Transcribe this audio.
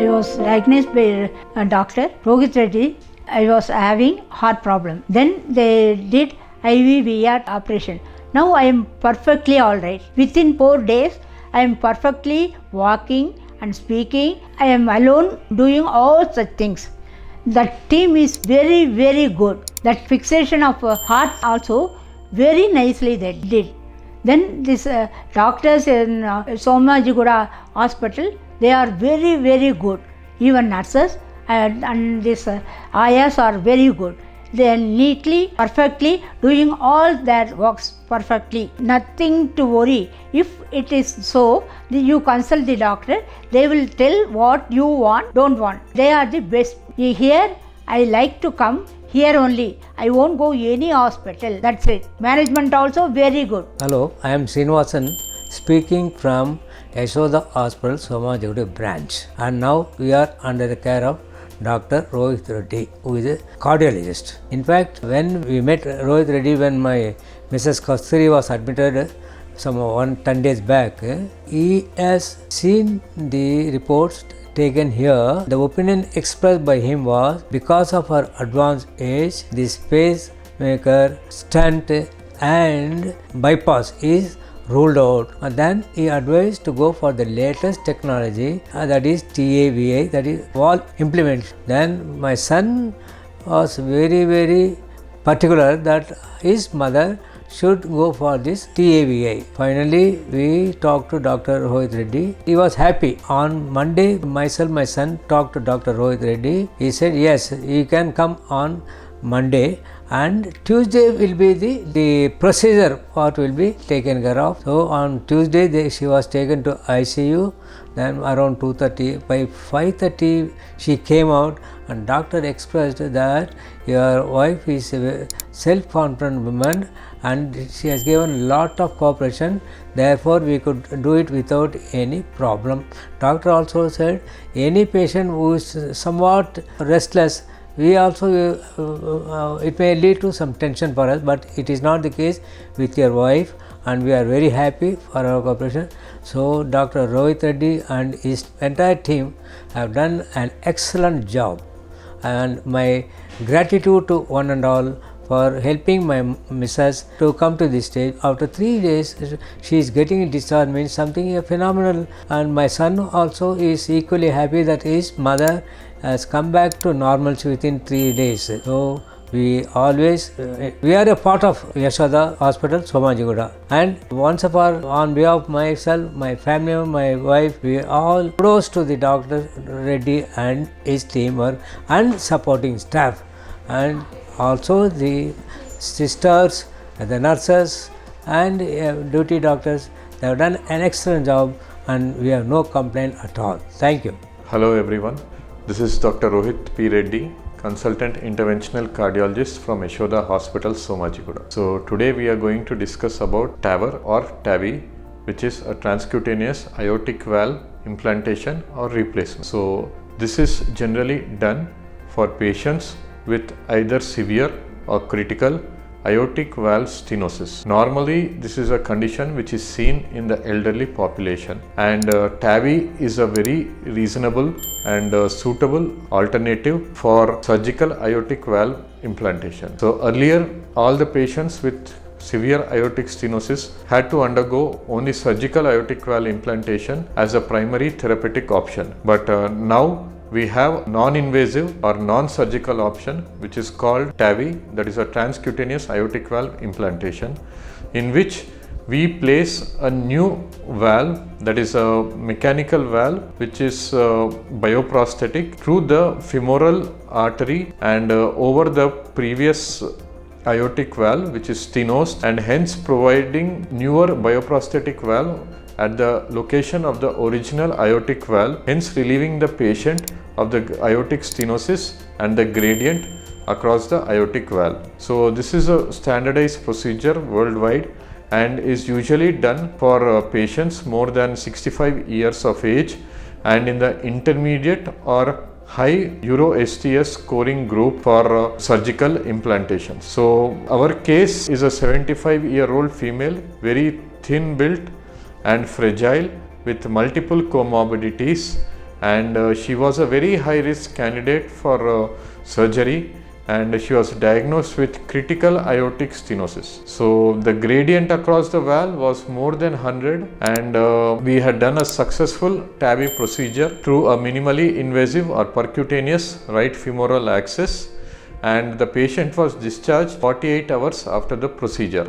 I was diagnosed by a doctor, Rohit Reddy. I was having heart problem. Then they did IVVR operation. Now I am perfectly alright. Within 4 days, I am perfectly walking and speaking. I am alone doing all such things. That team is very, very good. That fixation of heart also very nicely they did. Then these doctors in Somajiguda hospital, they are very, very good. Even nurses and this ayas are very good. They are neatly, perfectly doing all their works perfectly. Nothing to worry. If it is so, you consult the doctor. They will tell what you want, don't want. They are the best. Here, I like to come here only. I won't go any hospital. That's it. Management also very good. Hello, I am Srinivasan speaking from Yashoda Hospital, Somajiguda branch. And now we are under the care of Dr. Rohit Reddy, who is a cardiologist. In fact, when we met Rohit Reddy, when my Mrs. Kasturi was admitted some 10 days back, he has seen the reports taken here. The opinion expressed by him was because of her advanced age, the pacemaker, stent and bypass is ruled out, and then he advised to go for the latest technology, that is TAVI, that is valve implementation. Then my son was very, very particular that his mother should go for this TAVI. Finally, we talked to Dr. Rohit Reddy. He was happy. On Monday, myself, my son talked to Dr. Rohit Reddy. He said, yes, you can come on Monday, and Tuesday will be the procedure part will be taken care of. So on Tuesday she was taken to ICU. Then around 2:30, by 5:30 she came out, and doctor expressed that your wife is a self-confident woman and she has given a lot of cooperation, therefore we could do it without any problem. Doctor also said any patient who is somewhat restless, we also it may lead to some tension for us, but it is not the case with your wife, and we are very happy for our cooperation. So Dr. Rohit Reddy and his entire team have done an excellent job, and my gratitude to one and all for helping my missus to come to this stage. After 3 days, she is getting discharged, means something phenomenal, and my son also is equally happy that his mother has come back to normalcy within 3 days. So we always, we are a part of Yashoda Hospital, Somajiguda, and once upon on behalf of myself, my family, my wife, we all close to the Dr. Reddy and his team and supporting staff, and also the sisters, the nurses and duty doctors. They have done an excellent job and we have no complaint at all. Thank you. Hello everyone. This is Dr. Rohit P. Reddy, Consultant Interventional Cardiologist from Yashoda Hospital, Somajiguda. So today we are going to discuss about TAVR or TAVI, which is a transcutaneous aortic valve implantation or replacement. So this is generally done for patients with either severe or critical aortic valve stenosis. Normally, this is a condition which is seen in the elderly population, and TAVI is a very reasonable and suitable alternative for surgical aortic valve implantation. So earlier, all the patients with severe aortic stenosis had to undergo only surgical aortic valve implantation as a primary therapeutic option, but now we have non-invasive or non-surgical option which is called TAVI, that is a transcutaneous aortic valve implantation, in which we place a new valve, that is a mechanical valve which is bioprosthetic, through the femoral artery and over the previous aortic valve which is stenosed, and hence providing newer bioprosthetic valve at the location of the original aortic valve, hence relieving the patient of the aortic stenosis and the gradient across the aortic valve. So this is a standardized procedure worldwide and is usually done for patients more than 65 years of age and in the intermediate or high Euro-STS scoring group for surgical implantation. So our case is a 75-year-old female, very thin built and fragile with multiple comorbidities, and she was a very high risk candidate for surgery, and she was diagnosed with critical aortic stenosis. So the gradient across the valve was more than 100, and we had done a successful TAVI procedure through a minimally invasive or percutaneous right femoral access, and the patient was discharged 48 hours after the procedure.